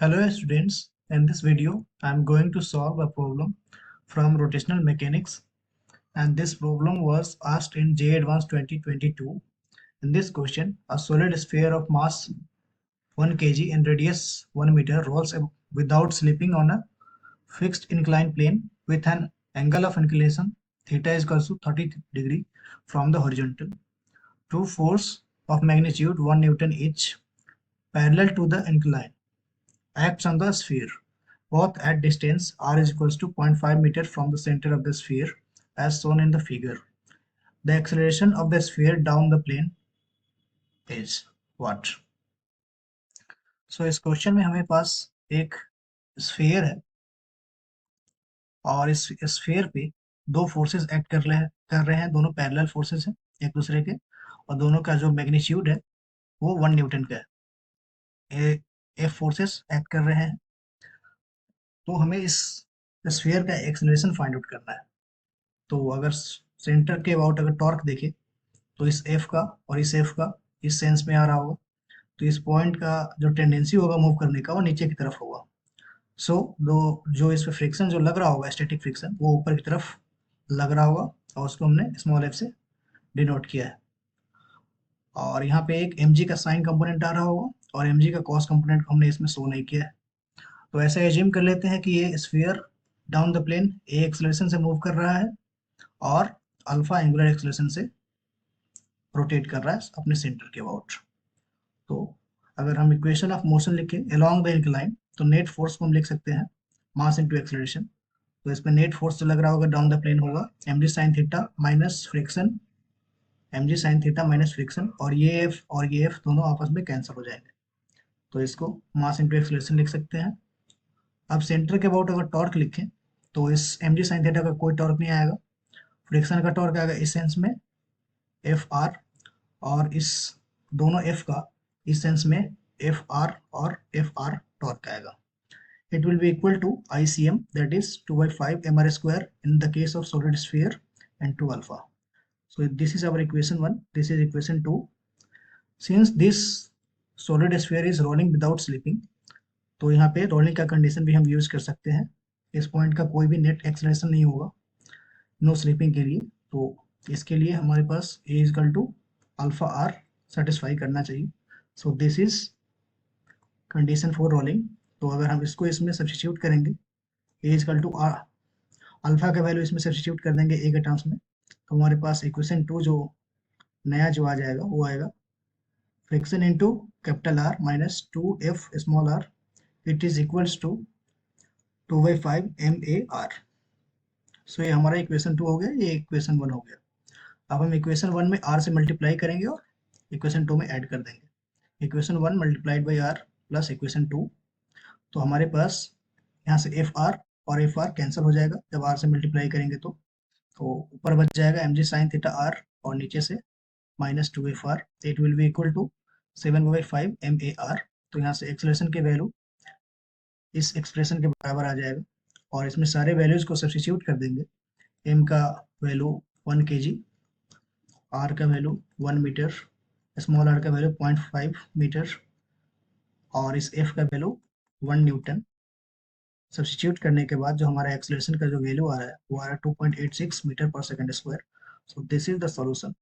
Hello students, in this video I am going to solve a problem from rotational mechanics, and this problem was asked in J Advanced 2022. In this question, a solid sphere of mass 1 kg and radius 1 meter rolls without slipping on a fixed inclined plane with an angle of inclination theta is equal to 30 degree from the horizontal. Two force of magnitude 1 Newton each parallel to the incline acts on the sphere, both at distance r is equals to 0.5 meter from the center of the sphere as shown in the figure. The acceleration of the sphere down the plane is what? So इस question में हमें पास एक sphere है और इस sphere पे दो forces act कर रहे हैं, दोनों पैरेलल फोर्सेस हैं एक दूसरे के, और दोनों का जो मैग्नीट्यूड है वो 1 न्यूटन का है। एफ फोर्सेस एक्ट कर रहे हैं, तो हमें इस स्फीयर का एक्सेलरेशन फाइंड आउट करना है। तो अगर सेंटर के अबाउट अगर टॉर्क देखें तो इस एफ का और इस एफ का इस सेंस में आ रहा होगा, तो इस पॉइंट का जो टेंडेंसी होगा मूव करने का वो नीचे की तरफ होगा। सो दो जो इस पे फ्रिक्शन जो लग रहा होगा, स्टैटिक फ्रिक्शन, वो ऊपर की तरफ लग रहा होगा और उसको हमने स्मॉल एफ से डिनोट किया है। और यहाँ पे एक एम का साइन कंपोनेंट आ रहा होगा और एम का कॉस कंपोनेंट को हमने इसमें शो नहीं किया है। तो ऐसा एज्यूम कर लेते हैं कि ये sphere down the plane a acceleration से मूव कर रहा है और अल्फा एंगुलर एक्सेलरेशन से रोटेट कर रहा है अपने सेंटर के अबाउट। तो अगर हम इक्वेशन ऑफ मोशन लिखें अलोंग द इंक्लाइन, तो नेट फोर्स को हम लिख सकते हैं मास इनटू एक्सेलरेशन। तो इसमें नेट फोर्स जो लग रहा होगा डाउन द प्लेन होगा mg sin theta minus friction, mg sin theta minus friction, और ये एफ दोनों आपस में कैंसिल हो जाएंगे, तो इसको मास इनटू एक्सेलरेशन लिख सकते हैं। अब सेंटर के अबाउट अगर टॉर्क लिखें तो इस mg sin थीटा का कोई टॉर्क नहीं आएगा, फ्रिक्शन का टॉर्क आएगा इस सेंस में एफ आर, और इस दोनों एफ का इस सेंस में एफ आर और एफ आर टॉर्क आएगा। It will be equal to ICM, that is 2/5 mr square in the case of solid sphere and 2 alpha. So this is our equation 1, this is equation 2. Since this solid sphere is rolling without slipping, तो यहाँ पे rolling का condition भी हम use कर सकते हैं। इस पॉइंट का कोई भी नेट एक्सेलरेशन नहीं होगा नो स्लिपिंग के लिए, तो इसके लिए हमारे पास a equal to alpha r satisfy करना चाहिए। So this is condition for rolling. तो अगर हम इसको इसमें सब्स्टिट्यूट करेंगे, a equal to r, alpha का वैल्यू इसमें सब्स्टिट्यूट कर देंगे ए के टर्म्स में, तो हमारे पास इक्वेशन 2 जो नया जो आ जाएगा वो आएगा friction into capital R minus 2f small R, it is equals to 2/5 MAR। So ये हमारा इक्वेशन 2 हो गया, ये इक्वेशन 1 हो गया। अब हम इक्वेशन 1 में r से मल्टीप्लाई करेंगे और इक्वेशन 2 में ऐड कर देंगे। Equation 1 multiplied by r plus equation 2, तो हमारे पास यहाँ से एफ आर और एफ आर कैंसिल हो जाएगा जब r से मल्टीप्लाई करेंगे, तो ऊपर बच जाएगा mg sin थीटा r और नीचे से minus 2f r, it will be equal to 7/5 MAR। तो यहाँ से एक्सेलरेशन की वैल्यू इस एक्सप्रेशन के बराबर आ जाएगा और इसमें सारे वैल्यूज को सब्स्टिट्यूट कर देंगे। m का वैल्यू 1 kg, r का वैल्यू 1 मीटर, स्मॉल r का वैल्यू 0.5 मीटर और इस f का वैल्यू 1 न्यूटन। सब्स्टिट्यूट करने के बाद जो हमारा एक्सेलरेशन का जो वैल्यू आ रहा है वो आ रहा है 2.86 मीटर पर second square. So this is the solution.